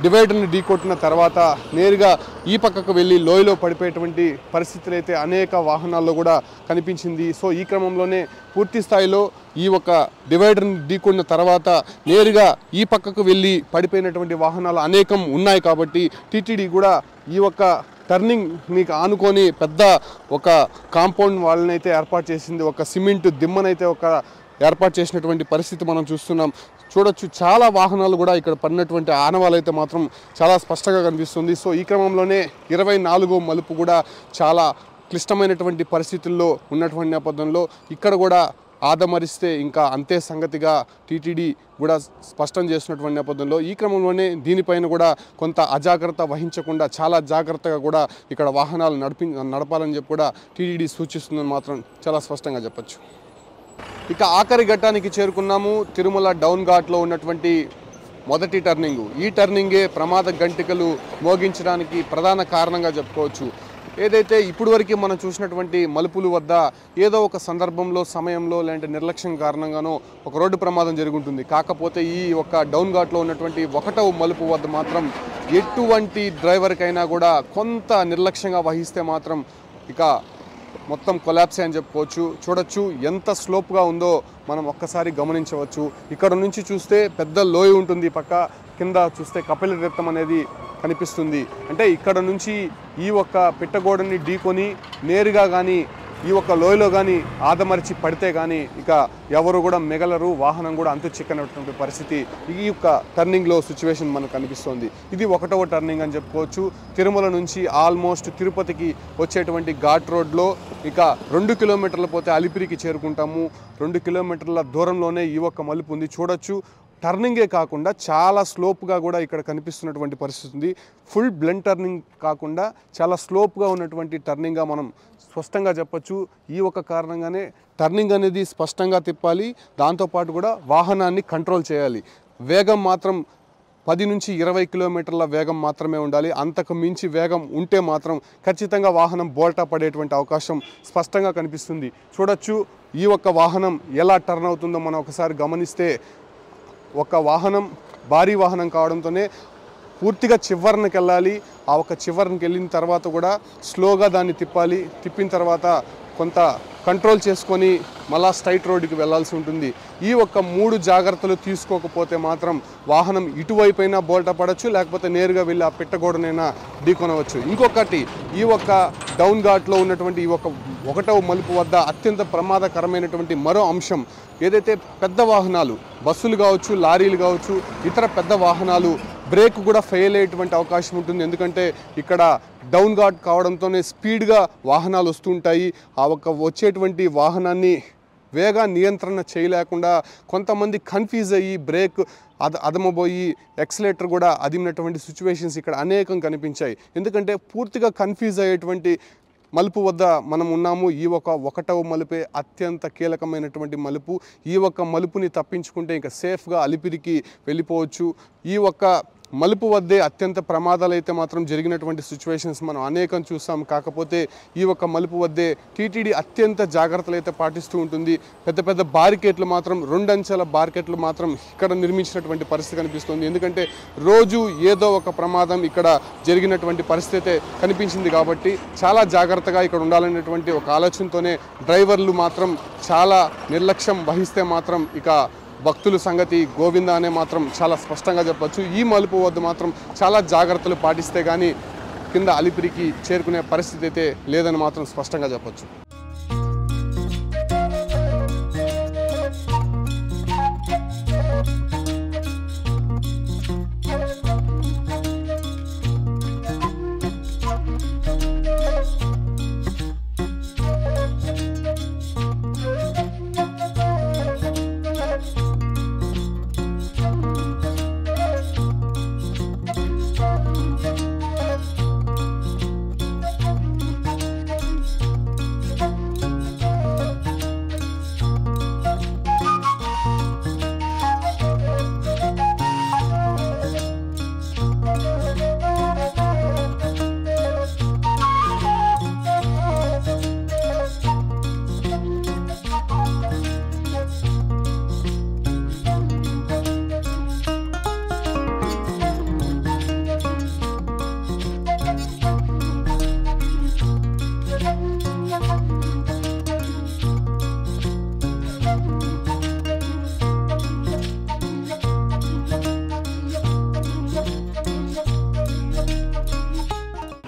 డివైడర్ని ఢీకొట్టిన తర్వాత నేరుగా ఈ పక్కకు వెళ్ళి లోయలో పడిపోయేటువంటి పరిస్థితులు అయితే అనేక వాహనాల్లో కూడా కనిపించింది. సో ఈ క్రమంలోనే పూర్తి స్థాయిలో ఈ ఒక డివైడర్ని ఢీకొట్టిన తర్వాత నేరుగా ఈ పక్కకు వెళ్ళి పడిపోయినటువంటి వాహనాలు అనేకం ఉన్నాయి. కాబట్టి టీటీడీ కూడా ఈ ఒక టర్నింగ్ని ఆనుకొని పెద్ద ఒక కాంపౌండ్ వాళ్ళని అయితే ఏర్పాటు చేసింది. ఒక సిమెంట్ దిమ్మనైతే ఒక ఏర్పాటు చేసినటువంటి పరిస్థితి మనం చూస్తున్నాం. చూడొచ్చు, చాలా వాహనాలు కూడా ఇక్కడ పడినటువంటి ఆనవాళ్ళు అయితే మాత్రం చాలా స్పష్టంగా కనిపిస్తుంది. సో ఈ క్రమంలోనే 24వ మలుపు కూడా చాలా క్లిష్టమైనటువంటి పరిస్థితుల్లో ఉన్నటువంటి నేపథ్యంలో ఇక్కడ కూడా ఆదమరిస్తే ఇంకా అంతే సంగతిగా టీటీడీ కూడా స్పష్టం చేస్తున్నటువంటి నేపథ్యంలో ఈ క్రమంలోనే దీనిపైన కూడా కొంత అజాగ్రత్త వహించకుండా చాలా జాగ్రత్తగా కూడా ఇక్కడ వాహనాలు నడపాలని చెప్పి కూడా టీటీడీ సూచిస్తుందని మాత్రం చాలా స్పష్టంగా చెప్పచ్చు. ఇక ఆఖరి ఘట్టానికి చేరుకున్నాము. తిరుమల డౌన్ ఘాట్లో ఉన్నటువంటి మొదటి టర్నింగు. ఈ టర్నింగే ప్రమాద గంటికలు మోగించడానికి ప్రధాన కారణంగా చెప్పుకోవచ్చు. ఏదైతే ఇప్పుడు వరకు మనం చూసినటువంటి మలుపుల వద్ద ఏదో ఒక సందర్భంలో సమయంలో లేదంటే నిర్లక్ష్యం కారణంగానో ఒక రోడ్డు ప్రమాదం జరుగుతుంది. కాకపోతే ఈ ఒక డౌన్ ఘాట్లో ఉన్నటువంటి 1వ మలుపు వద్ద మాత్రం ఎటువంటి డ్రైవర్కైనా కూడా కొంత నిర్లక్ష్యంగా వహిస్తే మాత్రం ఇక మొత్తం కొలాప్సే అని చెప్పుకోవచ్చు. చూడొచ్చు ఎంత స్లోప్గా ఉందో మనం ఒక్కసారి గమనించవచ్చు. ఇక్కడ నుంచి చూస్తే పెద్ద లోయ ఉంటుంది, పక్క కింద చూస్తే కపిల తీర్థం అనేది కనిపిస్తుంది. అంటే ఇక్కడ నుంచి ఈ ఒక్క పిట్టగోడని ఢీకొని నేరుగా కానీ ఈ ఒక్క లోయలో కానీ ఆదమరిచి పడితే కానీ ఇక ఎవరు కూడా మిగలరు, వాహనం కూడా అంతు చిక్కనటువంటి పరిస్థితి ఈ యొక్క టర్నింగ్లో సిచ్యువేషన్ మనకు కనిపిస్తుంది. ఇది 1వ టర్నింగ్ అని చెప్పుకోవచ్చు. తిరుమల నుంచి ఆల్మోస్ట్ తిరుపతికి వచ్చేటువంటి ఘాట్ రోడ్లో ఇక 2 కిలోమీటర్లు పోతే అలిపిరికి చేరుకుంటాము. 2 కిలోమీటర్ల దూరంలోనే ఈ ఒక్క మలుపు ఉంది. చూడొచ్చు, టర్నింగే కాకుండా చాలా స్లోప్గా కూడా ఇక్కడ కనిపిస్తున్నటువంటి పరిస్థితి ఉంది. ఫుల్ బ్లెండ్ టర్నింగ్ కాకుండా చాలా స్లోప్గా ఉన్నటువంటి టర్నింగ్గా మనం స్పష్టంగా చెప్పచ్చు. ఈ ఒక కారణంగానే టర్నింగ్ అనేది స్పష్టంగా తిప్పాలి, దాంతోపాటు కూడా వాహనాన్ని కంట్రోల్ చేయాలి. వేగం మాత్రం 10 నుంచి 20 కిలోమీటర్ల వేగం మాత్రమే ఉండాలి. అంతకు మించి వేగం ఉంటే మాత్రం ఖచ్చితంగా వాహనం బోల్టా పడేటువంటి అవకాశం స్పష్టంగా కనిపిస్తుంది. చూడొచ్చు, ఈ ఒక్క వాహనం ఎలా టర్న్ అవుతుందో మనం ఒకసారి గమనిస్తే ఒక వాహనం భారీ వాహనం కావడంతోనే పూర్తిగా చివరికి వెళ్ళాలి. ఆ ఒక చివరికి వెళ్ళిన తర్వాత కూడా స్లోగా దాన్ని తిప్పాలి. తిప్పిన తర్వాత కొంత కంట్రోల్ చేసుకొని మళ్ళా స్ట్రైట్ రోడ్డుకి వెళ్ళాల్సి ఉంటుంది. ఈ ఒక్క 3 జాగ్రత్తలు తీసుకోకపోతే మాత్రం వాహనం ఇటువైపైనా బోల్టా పడవచ్చు, లేకపోతే నేరుగా వెళ్ళి ఆ పిట్టగోడనైనా ఢీకొనవచ్చు. ఇంకొకటి, ఈ ఒక్క డౌన్ ఘాట్లో ఉన్నటువంటి ఈ 1వ మలుపు వద్ద అత్యంత ప్రమాదకరమైనటువంటి మరో అంశం ఏదైతే పెద్ద వాహనాలు, బస్సులు కావచ్చు, లారీలు కావచ్చు, ఇతర పెద్ద వాహనాలు బ్రేక్ కూడా ఫెయిల్ అయ్యేటువంటి అవకాశం ఉంటుంది. ఎందుకంటే ఇక్కడ డౌన్ ఘాట్ కావడంతోనే స్పీడ్గా వాహనాలు వస్తుంటాయి. ఆ ఒక వచ్చేటువంటి వాహనాన్ని వేగ నియంత్రణ చేయలేకుండా కొంతమంది కన్ఫ్యూజ్ అయ్యి బ్రేక్ అదమబోయి ఎక్సలేటర్ కూడా అదిమినటువంటి సిచ్యువేషన్స్ ఇక్కడ అనేకం కనిపించాయి. ఎందుకంటే పూర్తిగా కన్ఫ్యూజ్ అయ్యేటువంటి మలుపు వద్ద మనం ఉన్నాము. ఈ 1వ మలుపే అత్యంత కీలకమైనటువంటి మలుపు. ఈ ఒక్క మలుపుని తప్పించుకుంటే ఇంకా సేఫ్గా అలిపిరికి వెళ్ళిపోవచ్చు. ఈ ఒక్క మలుపు వద్దే అత్యంత ప్రమాదాలు అయితే మాత్రం జరిగినటువంటి సిచ్యువేషన్స్ మనం అనేకం చూస్తాం. కాకపోతే ఈ ఒక్క మలుపు వద్దే టీటీడీ అత్యంత జాగ్రత్తలు అయితే పాటిస్తూ ఉంటుంది. పెద్ద పెద్ద బారికేట్లు మాత్రం 2 అంచెల బారికేట్లు మాత్రం ఇక్కడ నిర్మించినటువంటి పరిస్థితి కనిపిస్తుంది. ఎందుకంటే రోజు ఏదో ఒక ప్రమాదం ఇక్కడ జరిగినటువంటి పరిస్థితి కనిపించింది. కాబట్టి చాలా జాగ్రత్తగా ఇక్కడ ఉండాలనేటువంటి ఒక ఆలోచనతోనే డ్రైవర్లు మాత్రం చాలా నిర్లక్ష్యం వహిస్తే మాత్రం ఇక భక్తుల సంగతి గోవింద అనే మాత్రం చాలా స్పష్టంగా చెప్పచ్చు. ఈ మలుపు వద్ద మాత్రం చాలా జాగ్రత్తలు పాటిస్తే కానీ కింద అలిపిరికి చేరుకునే పరిస్థితి అయితే లేదని మాత్రం స్పష్టంగా చెప్పచ్చు.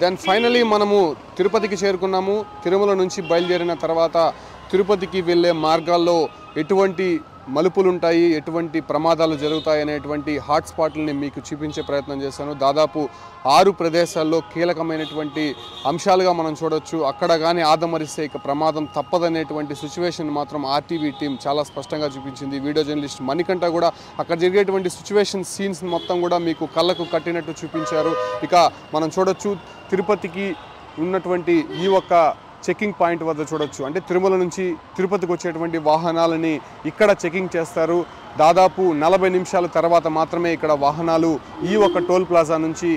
దెన్ ఫైనలీ మనము తిరుపతికి చేరుకున్నాము. తిరుమల నుంచి బయలుదేరిన తర్వాత తిరుపతికి వెళ్ళే మార్గాల్లో ఎటువంటి మలుపులు ఉంటాయి, ఎటువంటి ప్రమాదాలు జరుగుతాయి అనేటువంటి హాట్స్పాట్లని మీకు చూపించే ప్రయత్నం చేశాను. దాదాపు 6 ప్రదేశాల్లో కీలకమైనటువంటి అంశాలుగా మనం చూడొచ్చు. అక్కడ కానీ ఆదమరిస్తే ఇక ప్రమాదం తప్పదనేటువంటి సిచ్యువేషన్ మాత్రం ఆర్టీవీ టీం చాలా స్పష్టంగా చూపించింది. వీడియో జర్నలిస్ట్ మణికంఠ కూడా అక్కడ జరిగేటువంటి సిచ్యువేషన్ సీన్స్ మొత్తం కూడా మీకు కళ్ళకు కట్టినట్టు చూపించారు. ఇక మనం చూడొచ్చు తిరుపతికి ఉన్నటువంటి ఈ ఒక్క చెకింగ్ పాయింట్ వద్ద చూడొచ్చు. అంటే తిరుమల నుంచి తిరుపతికి వచ్చేటువంటి వాహనాలని ఇక్కడ చెకింగ్ చేస్తారు. దాదాపు 40 నిమిషాల తర్వాత మాత్రమే ఇక్కడ వాహనాలు ఈ ఒక టోల్ ప్లాజా నుంచి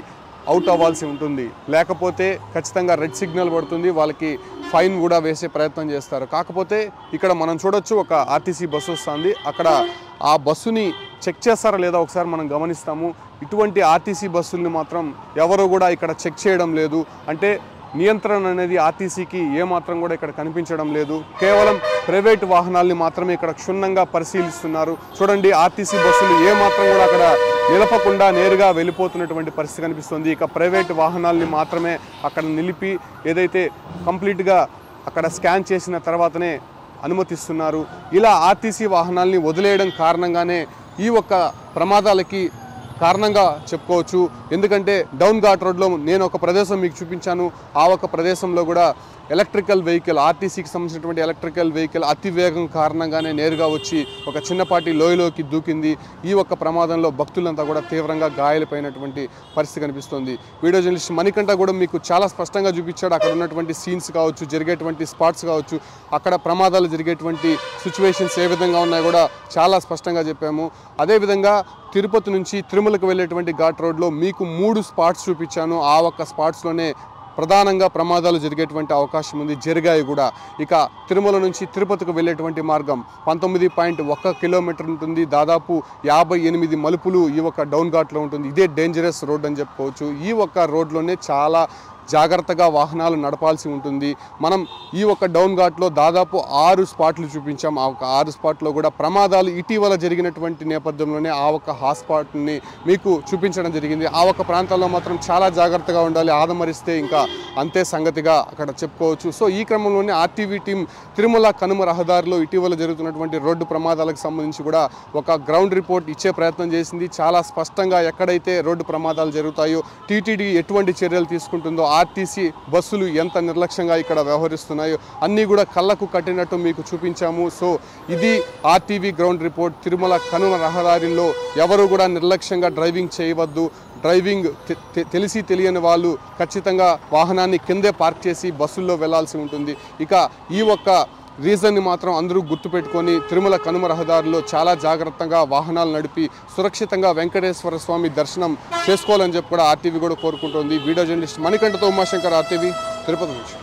అవుట్ అవ్వాల్సి ఉంటుంది. లేకపోతే ఖచ్చితంగా రెడ్ సిగ్నల్ పడుతుంది, వాళ్ళకి ఫైన్ కూడా వేసే ప్రయత్నం చేస్తారు. కాకపోతే ఇక్కడ మనం చూడొచ్చు ఒక ఆర్టీసీ బస్సు వస్తుంది. అక్కడ ఆ బస్సుని చెక్ చేస్తారా లేదా ఒకసారి మనం గమనిస్తాము. ఇటువంటి ఆర్టీసీ బస్సుల్ని మాత్రం ఎవరు కూడా ఇక్కడ చెక్ చేయడం లేదు. అంటే నియంత్రణ అనేది ఆర్టీసీకి ఏమాత్రం కూడా ఇక్కడ కనిపించడం లేదు. కేవలం ప్రైవేట్ వాహనాల్ని మాత్రమే ఇక్కడ క్షుణ్ణంగా పరిశీలిస్తున్నారు. చూడండి, ఆర్టీసీ బస్సులు ఏమాత్రం కూడా అక్కడ నిలపకుండా నేరుగా వెళ్ళిపోతున్నటువంటి పరిస్థితి కనిపిస్తుంది. ఇక ప్రైవేట్ వాహనాల్ని మాత్రమే అక్కడ నిలిపి ఏదైతే కంప్లీట్గా అక్కడ స్కాన్ చేసిన తర్వాతనే అనుమతిస్తున్నారు. ఇలా ఆర్టీసీ వాహనాల్ని వదిలేయడం కారణంగానే ఈ ఒక్క ప్రమాదాలకి కారణంగా చెప్పుకోవచ్చు. ఎందుకంటే డౌన్ ఘాట్ రోడ్లో నేను ఒక ప్రదేశం మీకు చూపించాను. ఆ ఒక ప్రదేశంలో కూడా ఎలక్ట్రికల్ వెహికల్, ఆర్టీసీకి సంబంధించినటువంటి ఎలక్ట్రికల్ వెహికల్ అతి వేగం కారణంగానే నేరుగా వచ్చి ఒక చిన్నపాటి లోయలోకి దూకింది. ఈ ఒక్క ప్రమాదంలో భక్తులంతా కూడా తీవ్రంగా గాయాలపైనటువంటి పరిస్థితి కనిపిస్తుంది. వీడియో జర్నలిస్ట్ మణికంఠ కూడా మీకు చాలా స్పష్టంగా చూపించాడు. అక్కడ ఉన్నటువంటి సీన్స్ కావచ్చు, జరిగేటువంటి స్పాట్స్ కావచ్చు, అక్కడ ప్రమాదాలు జరిగేటువంటి సిచ్యువేషన్స్ ఏ విధంగా ఉన్నాయో కూడా చాలా స్పష్టంగా చెప్పాము. అదేవిధంగా తిరుపతి నుంచి తిరుమలకు వెళ్ళేటువంటి ఘాట్ రోడ్లో మీకు 3 స్పాట్స్ చూపించాను. ఆ ఒక్క స్పాట్స్లోనే ప్రధానంగా ప్రమాదాలు జరిగేటువంటి అవకాశం ఉంది, జరిగాయి కూడా. ఇక తిరుమల నుంచి తిరుపతికి వెళ్ళేటువంటి మార్గం 19.1 కిలోమీటర్ ఉంటుంది. దాదాపు 58 మలుపులు ఈ ఒక డౌన్ ఘాట్లో ఉంటుంది. ఇదే డేంజరస్ రోడ్ అని చెప్పుకోవచ్చు. ఈ ఒక్క రోడ్లోనే చాలా జాగ్రత్తగా వాహనాలు నడపాల్సి ఉంటుంది. మనం ఈ ఒక డౌన్ ఘాట్లో దాదాపు 6 స్పాట్లు చూపించాం. ఆ ఒక 6 స్పాట్లో కూడా ప్రమాదాలు ఇటీవల జరిగినటువంటి నేపథ్యంలోనే ఆ ఒక హాట్స్పాట్ని మీకు చూపించడం జరిగింది. ఆ ఒక ప్రాంతాల్లో మాత్రం చాలా జాగ్రత్తగా ఉండాలి. ఆదమరిస్తే ఇంకా అంతే సంగతిగా అక్కడ చెప్పుకోవచ్చు. సో ఈ క్రమంలోనే ఆర్టీవీ టీం తిరుమల కనుమ రహదారిలో ఇటీవల జరుగుతున్నటువంటి రోడ్డు ప్రమాదాలకు సంబంధించి కూడా ఒక గ్రౌండ్ రిపోర్ట్ ఇచ్చే ప్రయత్నం చేసింది. చాలా స్పష్టంగా ఎక్కడైతే రోడ్డు ప్రమాదాలు జరుగుతాయో టీటీడీ ఎటువంటి చర్యలు తీసుకుంటుందో, ఆర్టీసీ బస్సులు ఎంత నిర్లక్ష్యంగా ఇక్కడ వ్యవహరిస్తున్నాయో అన్నీ కూడా కళ్ళకు కట్టినట్టు మీకు చూపించాము. సో ఇది RTV ground report. Tirumala Kanuma రహదారిలో ఎవరు కూడా నిర్లక్ష్యంగా డ్రైవింగ్ చేయవద్దు. డ్రైవింగ్ తెలిసి తెలియని వాళ్ళు ఖచ్చితంగా వాహనాన్ని కిందే పార్క్ చేసి బస్సుల్లో వెళ్లాల్సి ఉంటుంది. ఇక ఈ ఒక్క రీజన్ని మాత్రం అందరూ గుర్తుపెట్టుకొని తిరుమల కనుమ రహదారిలో చాలా జాగ్రత్తగా వాహనాలు నడిపి సురక్షితంగా వెంకటేశ్వర స్వామి దర్శనం చేసుకోవాలని చెప్పి కూడా ఆర్టీవీ కూడా కోరుకుంటోంది. వీడియో జర్నలిస్ట్ మణికంఠతో ఉమాశంకర్, ఆర్టీవీ, తిరుపతి నుంచి.